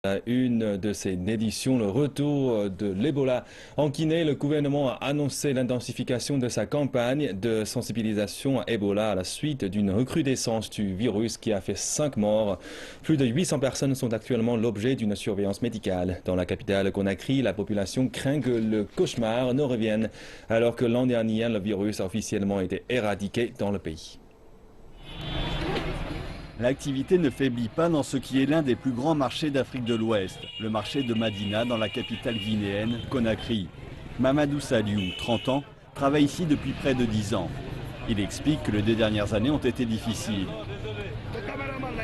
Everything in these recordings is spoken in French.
À une de ces éditions, le retour de l'Ebola. En Guinée, le gouvernement a annoncé l'intensification de sa campagne de sensibilisation à Ebola à la suite d'une recrudescence du virus qui a fait 5 morts. Plus de 800 personnes sont actuellement l'objet d'une surveillance médicale. Dans la capitale Conakry, la population craint que le cauchemar ne revienne, alors que l'an dernier, le virus a officiellement été éradiqué dans le pays. L'activité ne faiblit pas dans ce qui est l'un des plus grands marchés d'Afrique de l'Ouest, le marché de Madina dans la capitale guinéenne, Conakry. Mamadou Saliou, 30 ans, travaille ici depuis près de 10 ans. Il explique que les 2 dernières années ont été difficiles.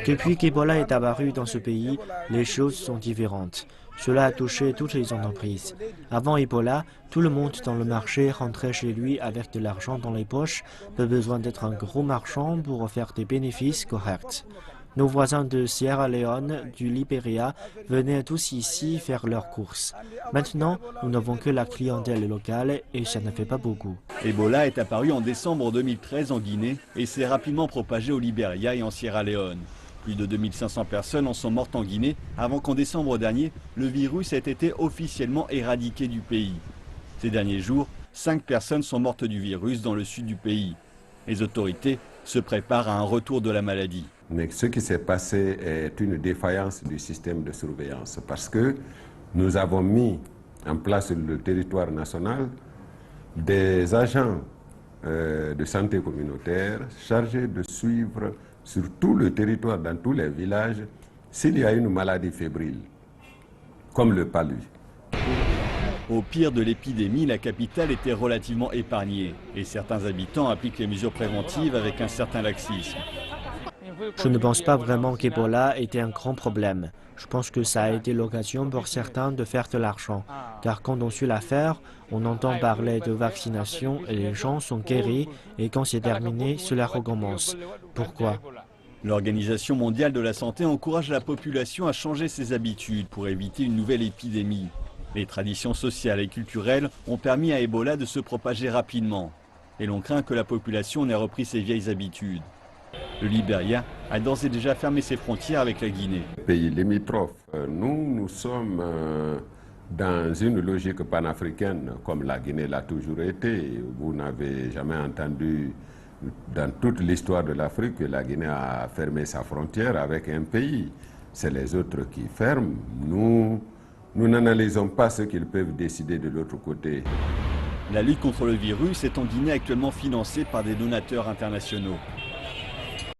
Depuis qu'Ebola est apparu dans ce pays, les choses sont différentes. Cela a touché toutes les entreprises. Avant Ebola, tout le monde dans le marché rentrait chez lui avec de l'argent dans les poches, pas besoin d'être un gros marchand pour faire des bénéfices corrects. Nos voisins de Sierra Leone, du Libéria, venaient tous ici faire leurs courses. Maintenant, nous n'avons que la clientèle locale et ça ne fait pas beaucoup. Ebola est apparu en décembre 2013 en Guinée et s'est rapidement propagé au Libéria et en Sierra Leone. Plus de 2500 personnes en sont mortes en Guinée avant qu'en décembre dernier, le virus ait été officiellement éradiqué du pays. Ces derniers jours, 5 personnes sont mortes du virus dans le sud du pays. Les autorités se préparent à un retour de la maladie. Mais ce qui s'est passé est une défaillance du système de surveillance parce que nous avons mis en place sur le territoire national des agents de santé communautaire chargés de suivre sur tout le territoire, dans tous les villages, s'il y a une maladie fébrile, comme le palu. Au pire de l'épidémie, la capitale était relativement épargnée et certains habitants appliquent les mesures préventives avec un certain laxisme. Je ne pense pas vraiment qu'Ebola était un grand problème. Je pense que ça a été l'occasion pour certains de faire de l'argent. Car quand on suit l'affaire, on entend parler de vaccination et les gens sont guéris et quand c'est terminé, cela recommence. Pourquoi ? L'Organisation mondiale de la santé encourage la population à changer ses habitudes pour éviter une nouvelle épidémie. Les traditions sociales et culturelles ont permis à Ebola de se propager rapidement. Et l'on craint que la population n'ait repris ses vieilles habitudes. Le Libéria a d'ores et déjà fermé ses frontières avec la Guinée. Pays limitrophes, nous sommes dans une logique panafricaine comme la Guinée l'a toujours été. Vous n'avez jamais entendu dans toute l'histoire de l'Afrique que la Guinée a fermé sa frontière avec un pays. C'est les autres qui ferment. Nous n'analysons pas ce qu'ils peuvent décider de l'autre côté. La lutte contre le virus est en Guinée actuellement financée par des donateurs internationaux.